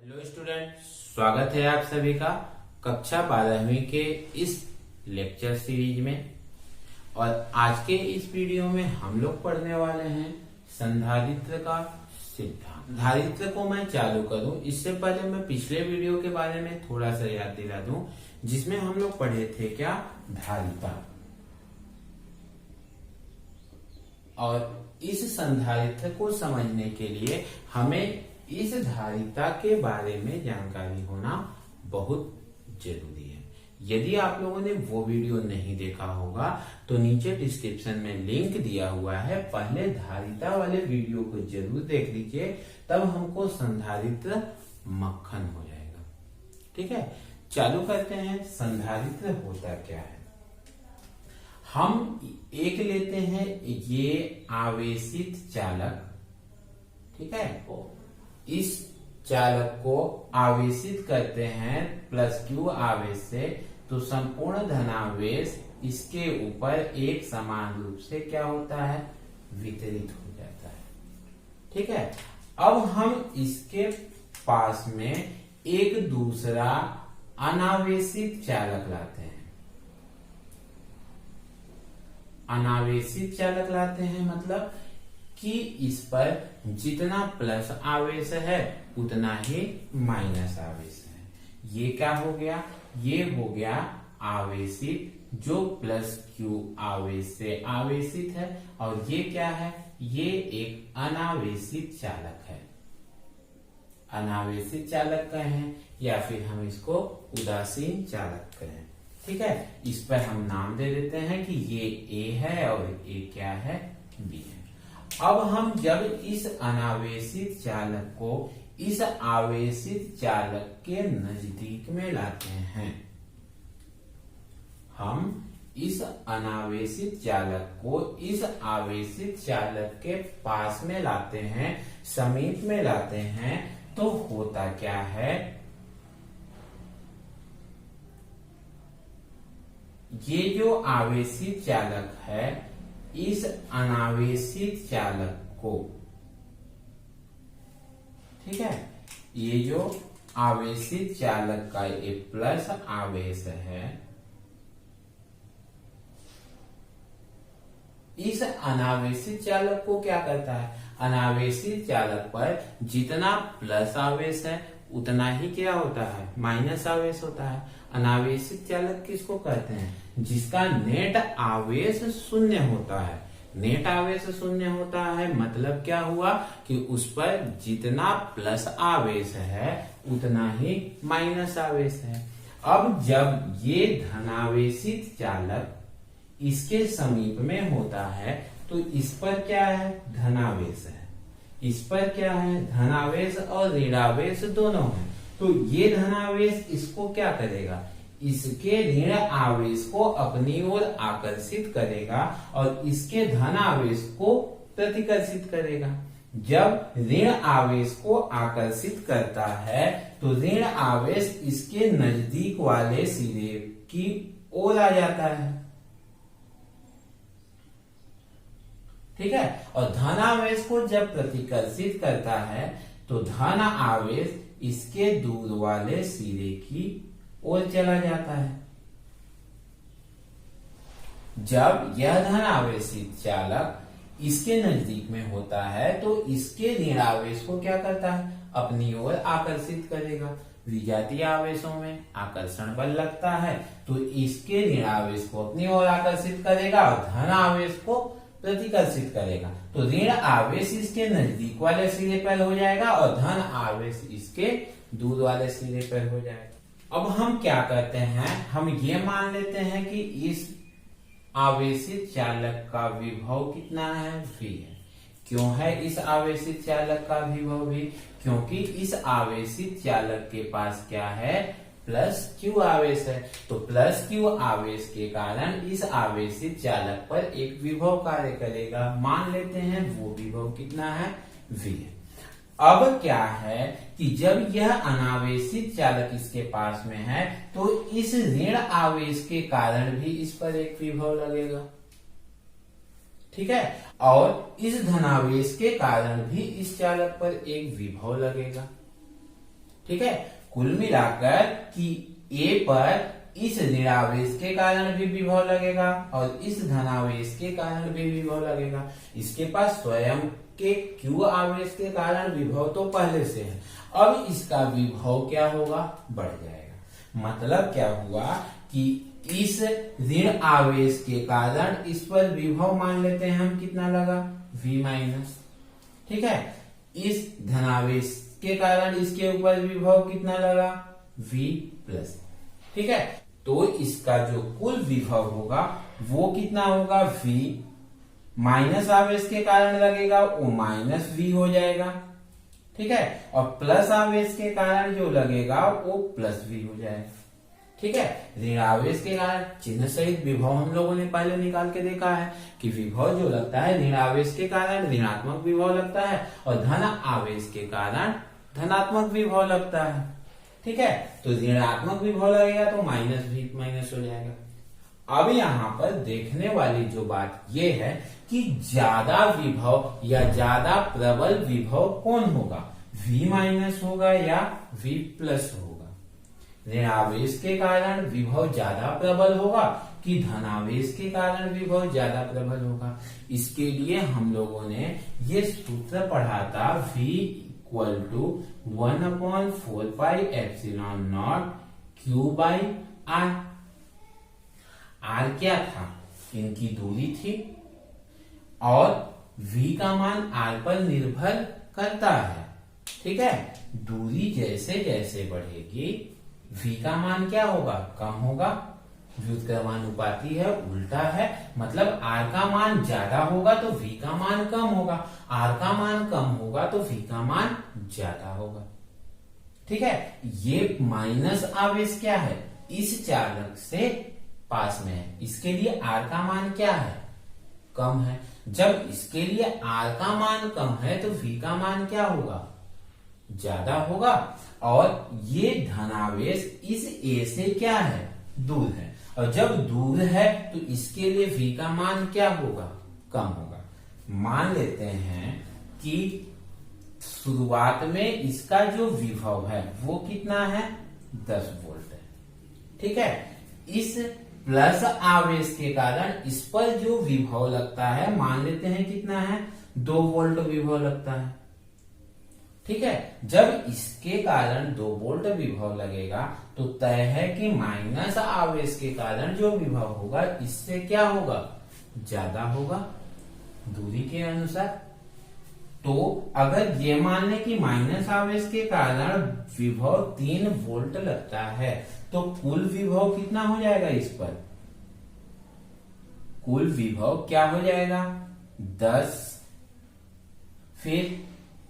Hello student, स्वागत है आप सभी का कक्षा 12वीं के इस लेक्चर सीरीज में। और आज के इस वीडियो में हम लोग पढ़ने वाले हैं संधारित्र का सिद्धांत। संधारित्र को मैं चालू करूं इससे पहले मैं पिछले वीडियो के बारे में थोड़ा सा याद दिला दूं, जिसमें हम लोग पढ़े थे क्या, धारिता। और इस संधारित्र को समझने के लिए हमें इस धारिता के बारे में जानकारी होना बहुत जरूरी है। यदि आप लोगों ने वो वीडियो नहीं देखा होगा तो नीचे डिस्क्रिप्शन में लिंक दिया हुआ है, पहले धारिता वाले वीडियो को जरूर देख लीजिए, तब हमको संधारित्र मक्खन हो जाएगा। ठीक है, चालू करते हैं। संधारित्र होता क्या है? हम एक लेते हैं ये आवेशित चालक। ठीक है, इस चालक को आवेशित करते हैं प्लस क्यू आवेश से, तो संपूर्ण धनावेश इसके ऊपर एक समान रूप से क्या होता है, वितरित हो जाता है। ठीक है, अब हम इसके पास में एक दूसरा अनावेशित चालक लाते हैं। अनावेशित चालक लाते हैं मतलब कि इस पर जितना प्लस आवेश है उतना ही माइनस आवेश है। ये क्या हो गया, ये हो गया आवेशित, जो प्लस क्यू आवेश से आवेशित है। और ये क्या है, ये एक अनावेशित चालक है। अनावेशित चालक कहें या फिर हम इसको उदासीन चालक कहें। ठीक है, इस पर हम नाम दे देते हैं कि ये ए है और ये क्या है, बी है। अब हम जब इस अनावेशित चालक को इस आवेशित चालक के नजदीक में लाते हैं, हम इस अनावेशित चालक को इस आवेशित चालक के पास में लाते हैं, समीप में लाते हैं, तो होता क्या है, ये जो आवेशित चालक है इस अनावेशित चालक को, ठीक है, ये जो आवेशित चालक का ये प्लस आवेश है, इस अनावेशित चालक को क्या करता है, अनावेशित चालक पर जितना प्लस आवेश है उतना ही क्या होता है, माइनस आवेश होता है। अनावेशित चालक किसको कहते हैं, जिसका नेट आवेश शून्य होता है। नेट आवेश शून्य होता है मतलब क्या हुआ कि उस पर जितना प्लस आवेश है उतना ही माइनस आवेश है। अब जब ये धनावेशित चालक इसके समीप में होता है तो इस पर क्या है, धनावेश है। इस पर क्या है, धनावेश और ऋणावेश दोनों है। तो ये धनावेश इसको क्या करेगा, इसके ऋण आवेश को अपनी ओर आकर्षित करेगा और इसके धन आवेश को प्रतिकर्षित करेगा। जब ऋण आवेश को आकर्षित करता है तो ऋण आवेश इसके नजदीक वाले सिरे की ओर आ जाता है। ठीक है, और धन आवेश को जब प्रतिकर्षित करता है तो धन आवेश इसके दूर वाले सिरे की ओर चला जाता है। जब यह धन आवेशित चालक इसके नजदीक में होता है तो इसके ऋण आवेश को क्या करता है, अपनी ओर आकर्षित करेगा। विजातीय आवेशों में आकर्षण बल लगता है तो इसके ऋण आवेश को अपनी ओर आकर्षित करेगा और धन आवेश को प्रतिकर्षित करेगा। तो ऋण आवेश इसके नजदीक वाले सिरे पर हो जाएगा और धन आवेश इसके दूर वाले सिरे पर हो जाएगा। अब हम क्या करते हैं, हम ये मान लेते हैं कि इस आवेशित चालक का विभव कितना है, v है। क्यों है इस आवेशित चालक का विभव v, क्योंकि इस आवेशित चालक के पास क्या है, प्लस क्यू आवेश है। तो प्लस क्यू आवेश के कारण इस आवेशित चालक पर एक विभव कार्य करेगा। मान लेते हैं वो विभव कितना है, v है। अब क्या है कि जब यह अनावेशित चालक इसके पास में है तो इस ऋण आवेश के कारण भी इस पर एक विभव लगेगा। ठीक है, और इस धनावेश के कारण भी इस चालक पर एक विभव लगेगा। ठीक है, कुल मिलाकर कि ए पर इस ऋणावेश के कारण भी विभव लगेगा और इस धनावेश के कारण भी विभव लगेगा। इसके पास स्वयं के Q आवेश के कारण विभव तो पहले से है, अब इसका विभव क्या होगा, बढ़ जाएगा। मतलब क्या हुआ कि इस ऋण आवेश के कारण इस पर विभव मान लेते हैं हम, कितना लगा, V माइनस। ठीक है, इस धनावेश के कारण इसके ऊपर विभव कितना लगा, V प्लस। ठीक है, तो इसका जो कुल विभव होगा वो कितना होगा, V माइनस आवेश के कारण लगेगा वो माइनस V हो जाएगा। ठीक है, और प्लस आवेश के कारण जो लगेगा वो प्लस V हो जाएगा। ठीक है, ऋण आवेश के कारण चिन्ह सहित विभव हम लोगों ने पहले निकाल के देखा है कि विभव जो लगता है ऋण आवेश के कारण ऋणात्मक विभव लगता है और धन आवेश के कारण धनात्मक विभव लगता है। ठीक है, तो ऋणात्मक विभव लगेगा तो माइनस V माइनस हो जाएगा। अब यहाँ पर देखने वाली जो बात ये है कि ज्यादा विभव या ज्यादा प्रबल विभव कौन होगा, V माइनस होगा या V प्लस होगा। ऋणावेश के कारण विभव ज्यादा प्रबल होगा कि धनावेश के कारण विभव ज्यादा प्रबल होगा। इसके लिए हम लोगों ने ये सूत्र पढ़ा था, V equal to 1/4πε0 Q/R। R क्या था, इनकी दूरी थी और V का मान R पर निर्भर करता है। ठीक है, दूरी जैसे जैसे बढ़ेगी V का मान क्या होगा, कम होगा। व्युत्क्रमानुपाती है, उल्टा है, मतलब R का मान ज्यादा होगा तो V का मान कम होगा, R का मान कम होगा तो V का मान ज्यादा होगा। ठीक है, ये माइनस आवेश क्या है, इस चालक से पास में है, इसके लिए R का मान क्या है, कम है। जब इसके लिए R का मान कम है तो V का मान क्या होगा, ज्यादा होगा। और ये धनावेश इस A से क्या है, दूर है, और जब दूर है तो इसके लिए V का मान क्या होगा, कम होगा। मान लेते हैं कि शुरुआत में इसका जो विभव है वो कितना है, 10 वोल्ट है। ठीक है, इस प्लस आवेश के कारण इस पर जो विभव लगता है मान लेते हैं कितना है, 2 वोल्ट विभव लगता है। ठीक है, जब इसके कारण 2 वोल्ट विभव लगेगा तो तय है कि माइनस आवेश के कारण जो विभव होगा इससे क्या होगा, ज्यादा होगा दूरी के अनुसार। तो अगर ये मान लें कि माइनस आवेश के कारण विभव 3 वोल्ट लगता है तो कुल विभव कितना हो जाएगा, इस पर कुल विभव क्या हो जाएगा, 10। फिर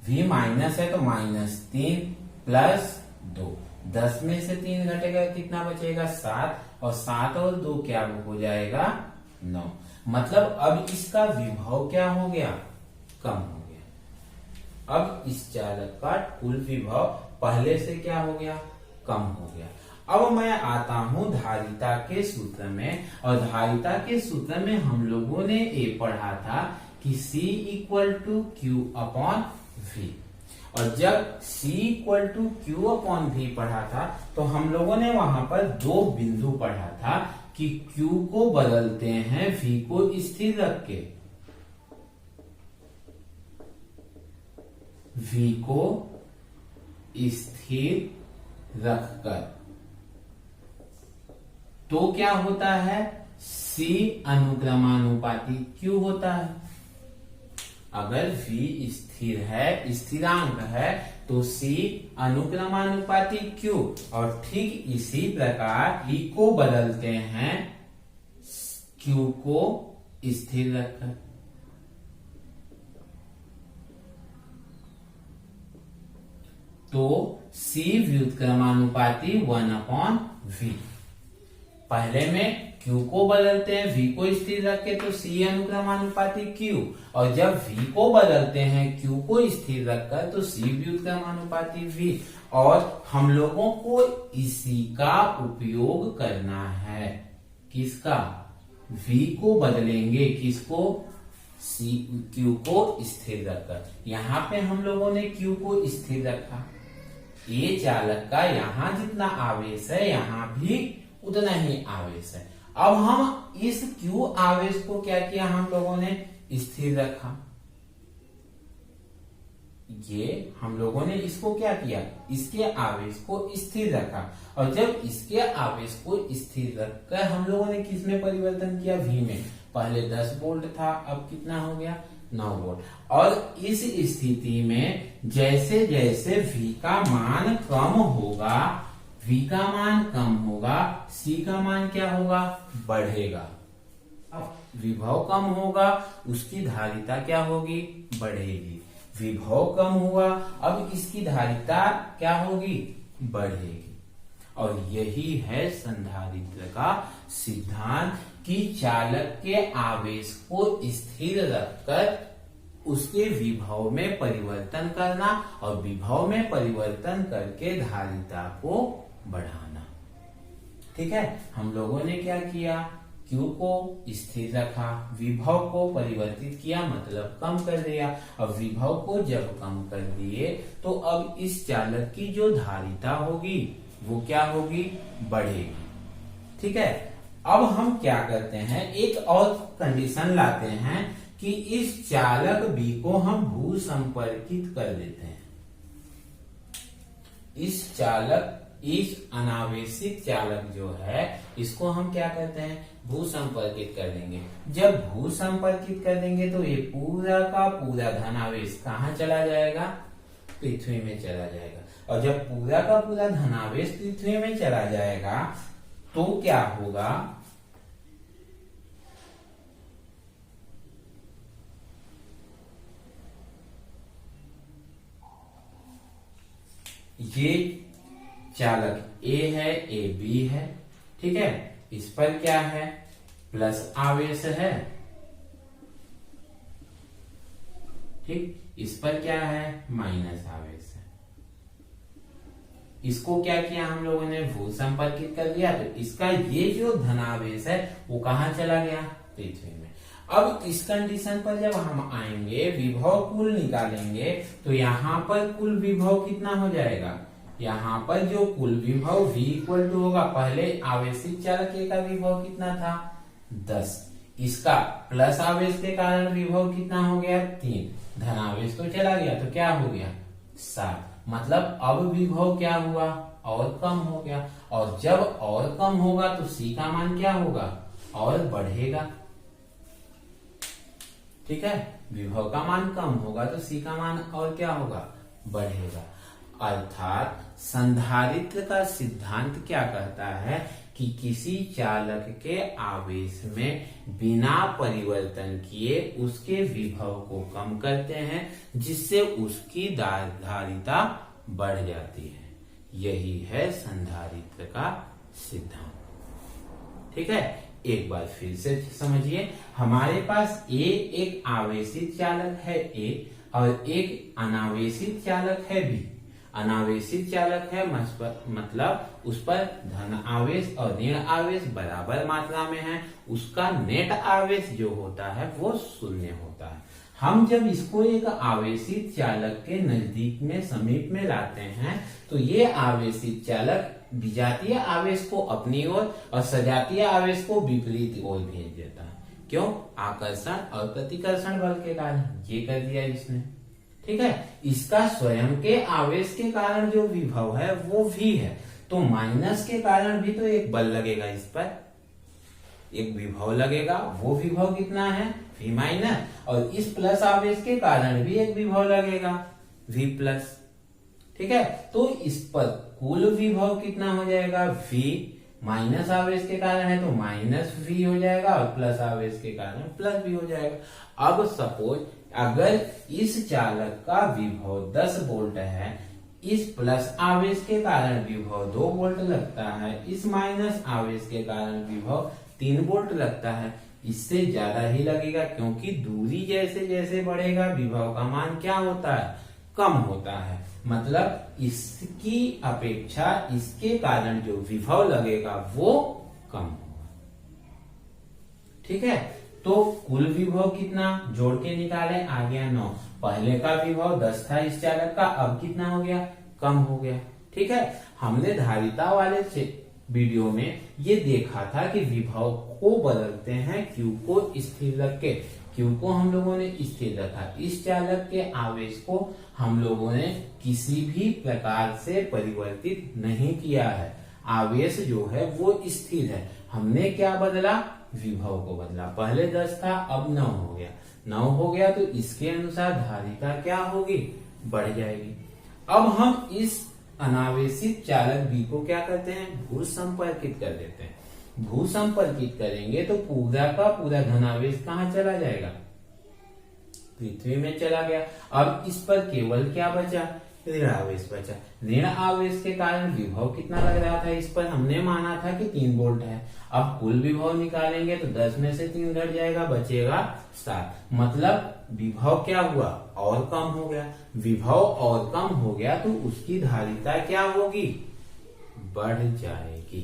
V माइनस है तो -3 प्लस 2, 10 में से 3 घटेगा कितना बचेगा, 7, और 7 और 2 क्या हो जाएगा, 9। मतलब अब इसका विभव क्या हो गया, कम हो गया। अब इस चालक का कुल विभव पहले से क्या हो गया, कम हो गया। अब मैं आता हूं धारिता के सूत्र में, और धारिता के सूत्र में हम लोगों ने ये पढ़ा था कि C इक्वल टू Q/V, और जब C इक्वल टू Q/V पढ़ा था तो हम लोगों ने वहां पर 2 बिंदु पढ़ा था कि Q को बदलते हैं V को स्थिर रख के, V को स्थिर रखकर, तो क्या होता है, C अनुक्रमानुपाती Q होता है। अगर V स्थिर है, स्थिरांक है, तो C अनुक्रमानुपाती Q, और ठीक इसी प्रकार E को बदलते हैं Q को स्थिर रखकर। तो C व्युत्क्रमानुपाती 1/V। पहले में Q को बदलते हैं V को स्थिर रख के तो C अनुक्रमानुपाती Q, और जब V को बदलते हैं Q को स्थिर रखकर तो C व्युत्क्रमानुपाती V। और हम लोगों को इसी का उपयोग करना है, किसका, V को बदलेंगे, किसको, Q को स्थिर रखकर। यहाँ पे हम लोगों ने Q को स्थिर रखा, ए चालक का यहाँ जितना आवेश है यहाँ भी उतना ही आवेश है। अब हम इस Q आवेश को क्या किया, हम लोगों ने स्थिर रखा। ये हम लोगों ने इसको क्या किया, इसके आवेश को स्थिर रखा। और जब इसके आवेश को स्थिर रखकर हम लोगों ने किस में परिवर्तन किया, V में। पहले 10 वोल्ट था, अब कितना हो गया, 9 वोल्ट। और इस स्थिति में जैसे जैसे V का मान कम होगा, V का मान कम होगा, C का मान क्या होगा, बढ़ेगा। अब विभव कम होगा, उसकी धारिता क्या होगी, बढ़ेगी। विभव कम हुआ, अब इसकी धारिता क्या होगी, बढ़ेगी। और यही है संधारित्र का सिद्धांत कि चालक के आवेश को स्थिर रखकर उसके विभव में परिवर्तन करना और विभव में परिवर्तन करके धारिता को बढ़ाना। ठीक है, हम लोगों ने क्या किया, Q को स्थिर रखा, विभव को परिवर्तित किया, मतलब कम कर दिया। अब विभव को जब कम कर दिए तो अब इस चालक की जो धारिता होगी वो क्या होगी, बढ़ेगी। ठीक है, अब हम क्या करते हैं, एक और कंडीशन लाते हैं कि इस चालक B को हम भू संपर्कित कर देते हैं। इस अनावेशित चालक जो है इसको हम क्या करते हैं, भू संपर्कित कर देंगे। जब भू संपर्कित कर देंगे तो ये पूरा का पूरा धनावेश कहाँ चला जाएगा, पृथ्वी में चला जाएगा। और जब पूरा का पूरा धनावेश पृथ्वी में चला जाएगा तो क्या होगा, ये चालक A है, A B है। ठीक है, इस पर क्या है, प्लस आवेश है। ठीक, इस पर क्या है, माइनस आवेश है। इसको क्या किया हम लोगों ने, भू संपर्कित कर दिया। तो इसका ये जो धनावेश है वो कहाँ चला गया, पृथ्वी में। अब इस कंडीशन पर जब हम आएंगे, विभव कुल निकालेंगे तो यहाँ पर कुल विभव कितना हो जाएगा, यहाँ पर जो कुल विभव V इक्वल टू होगा, पहले आवेशित चालक A का विभव कितना था, 10। इसका प्लस आवेश के कारण विभव कितना हो गया, 3। धनावेश तो चला गया तो क्या हो गया, 7। मतलब अब विभव क्या हुआ, और कम हो गया। और जब और कम होगा तो C का मान क्या होगा, और बढ़ेगा। ठीक है, विभव का मान कम होगा तो C का मान और क्या होगा, बढ़ेगा। अर्थात संधारित्र का सिद्धांत क्या कहता है कि किसी चालक के आवेश में बिना परिवर्तन किए उसके विभव को कम करते हैं, जिससे उसकी धारिता बढ़ जाती है। यही है संधारित्र का सिद्धांत। ठीक है, एक बार फिर से समझिए, हमारे पास A एक आवेशित चालक है A और एक अनावेशित चालक है B। अनावेशित चालक है मतलब उस पर धन आवेश और ऋण आवेश बराबर मात्रा में है, उसका नेट आवेश जो होता है वो 0 होता है। हम जब इसको एक आवेशित चालक के नजदीक में समीप में लाते हैं तो ये आवेशित चालक विजातीय आवेश को अपनी ओर और सजातीय आवेश को विपरीत ओर भेज देता है। क्यों, आकर्षण और प्रतिकर्षण बल के कारण। ये कर दिया इसने। ठीक है, इसका स्वयं के आवेश के कारण जो विभव है वो V है, तो माइनस के कारण भी तो एक बल लगेगा, इस पर एक विभव लगेगा। वो विभव कितना है, V माइनस, और इस प्लस आवेश के कारण भी एक विभव लगेगा, V प्लस। ठीक है, तो इस पर कुल विभव कितना हो जाएगा, V माइनस आवेश के कारण है तो माइनस V हो जाएगा और प्लस आवेश के कारण प्लस V हो जाएगा। अब सपोज अगर इस चालक का विभव 10 वोल्ट है, इस प्लस आवेश के कारण विभव 2 वोल्ट लगता है, इस माइनस आवेश के कारण विभव 3 वोल्ट लगता है। इससे ज्यादा ही लगेगा, क्योंकि दूरी जैसे जैसे बढ़ेगा विभव का मान क्या होता है, कम होता है। मतलब इसकी अपेक्षा इसके कारण जो विभव लगेगा वो कम होगा। ठीक है, तो कुल विभव कितना जोड़ के निकाले, आ गया 9। पहले का विभव 10 था इस चालक का, अब कितना हो गया, कम हो गया। ठीक है, हमने धारिता वाले वीडियो में ये देखा था कि विभव को बदलते हैं Q को स्थिर रख के। Q को हम लोगों ने स्थिर रखा, इस चालक के आवेश को हम लोगों ने किसी भी प्रकार से परिवर्तित नहीं किया है। आवेश जो है वो स्थिर है। हमने क्या बदला? विभव को बदला। पहले 10 था, अब 9 हो गया। 9 हो गया तो इसके अनुसार धारिता क्या होगी? बढ़ जाएगी। अब हम इस अनावेशित चालक B को क्या करते हैं? भू संपर्कित कर देते हैं। भू संपर्कित करेंगे तो पूरा का पूरा धनावेश कहाँ चला जाएगा? पृथ्वी में चला गया। अब इस पर केवल क्या बचा? ऋण आवेश बचा। ऋण आवेश के कारण विभव कितना लग रहा था? इस पर हमने माना था कि 3 वोल्ट है। अब कुल विभव निकालेंगे तो 10 में से 3 घट जाएगा, बचेगा 7। मतलब विभव क्या हुआ? और कम हो गया। विभव और कम हो गया तो उसकी धारिता क्या होगी? बढ़ जाएगी।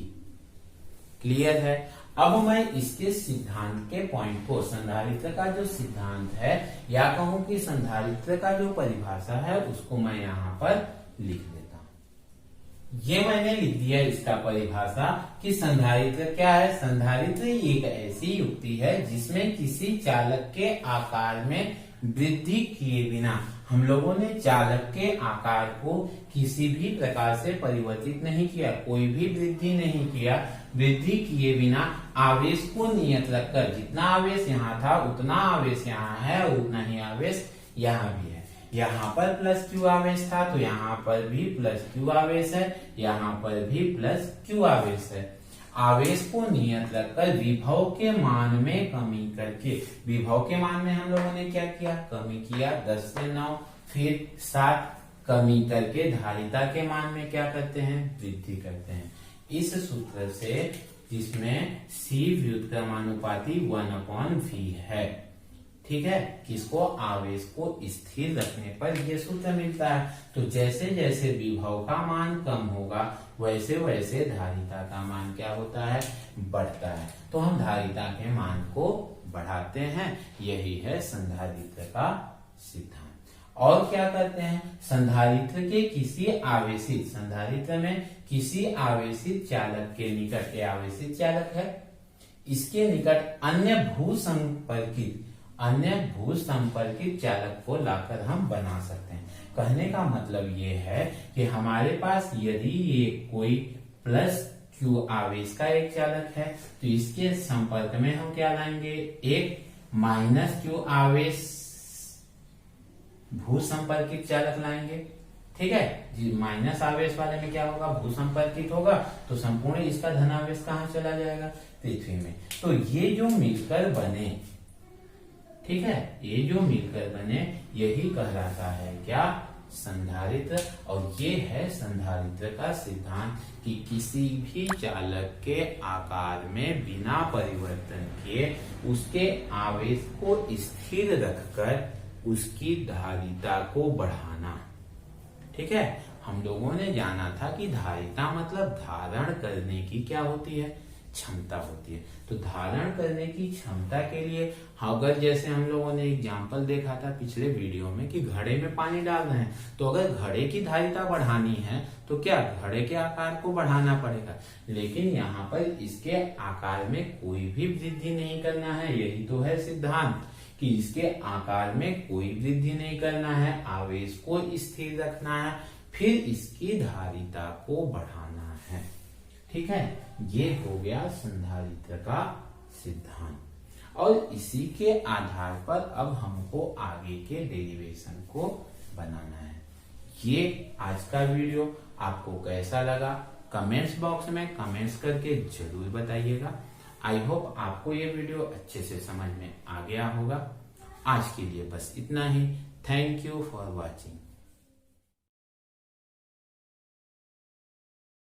क्लियर है? अब मैं इसके सिद्धांत के पॉइंट को, संधारित्र का जो सिद्धांत है या कहूं कि संधारित्र का जो परिभाषा है उसको मैं यहाँ पर लिख देता हूं। ये मैंने लिख दिया इसका परिभाषा कि संधारित्र क्या है। संधारित्र एक ऐसी युक्ति है जिसमें किसी चालक के आकार में वृद्धि किए बिना हम लोगों ने चालक के आकार को किसी भी प्रकार से परिवर्तित नहीं किया, कोई भी वृद्धि नहीं किया। वृद्धि किए बिना आवेश को नियत रखकर, जितना आवेश यहाँ था उतना आवेश यहाँ है, उतना ही आवेश यहाँ भी है। यहाँ पर प्लस Q आवेश था तो यहाँ पर भी प्लस Q आवेश है, यहाँ पर भी प्लस Q आवेश है। आवेश को नियत रखकर विभव के मान में कमी करके, विभव के मान में हम लोगों ने क्या किया? कमी किया। 10 से 9 फिर 7 कमी करके धारिता के मान में क्या करते हैं? वृद्धि करते हैं। इस सूत्र से जिसमें C व्युत्क्रमानुपाती 1/V है। ठीक है, किसको? आवेश को स्थिर रखने पर यह सूत्र मिलता है। तो जैसे जैसे विभव का मान कम होगा वैसे वैसे धारिता का मान क्या होता है? बढ़ता है। तो हम धारिता के मान को बढ़ाते हैं। यही है संधारित्र का सिद्धांत। और क्या करते हैं? संधारित्र के किसी आवेशित, संधारित्र में किसी आवेशित चालक के निकट, ये आवेशित चालक है, इसके निकट अन्य भू संपर्कित चालक को लाकर हम बना सकते हैं। कहने का मतलब ये है कि हमारे पास यदि ये कोई प्लस Q आवेश का एक चालक है तो इसके संपर्क में हम क्या लाएंगे? एक माइनस Q आवेश भू संपर्कित चालक लाएंगे। ठीक है जी, माइनस आवेश वाले में क्या होगा? भू संपर्कित होगा तो संपूर्ण इसका धनावेश कहाँ चला जाएगा? पृथ्वी में। तो ये जो मिलकर बने, ठीक है, ये जो मिलकर बने यही कहलाता है क्या? संधारित्र। और ये है संधारित्र का सिद्धांत कि किसी भी चालक के आकार में बिना परिवर्तन किए उसके आवेश को स्थिर रखकर उसकी धारिता को बढ़ाना। ठीक है, हम लोगों ने जाना था कि धारिता मतलब धारण करने की क्या होती है? क्षमता होती है। तो धारण करने की क्षमता के लिए अगर जैसे हम लोगों ने एग्जाम्पल देखा था पिछले वीडियो में कि घड़े में पानी डाल रहे हैं, तो अगर घड़े की धारिता बढ़ानी है तो क्या घड़े के आकार को बढ़ाना पड़ेगा। लेकिन यहाँ पर इसके आकार में कोई भी वृद्धि नहीं करना है। यही तो है सिद्धांत कि इसके आकार में कोई वृद्धि नहीं करना है, आवेश को स्थिर रखना है, फिर इसकी धारिता को बढ़ाना है। ठीक है, ये हो गया संधारित्र का सिद्धांत। और इसी के आधार पर अब हमको आगे के डेरिवेशन को बनाना है। ये आज का वीडियो आपको कैसा लगा? कमेंट्स बॉक्स में कमेंट्स करके जरूर बताइएगा। आई होप आपको ये वीडियो अच्छे से समझ में आ गया होगा। आज के लिए बस इतना ही। Thank you for watching.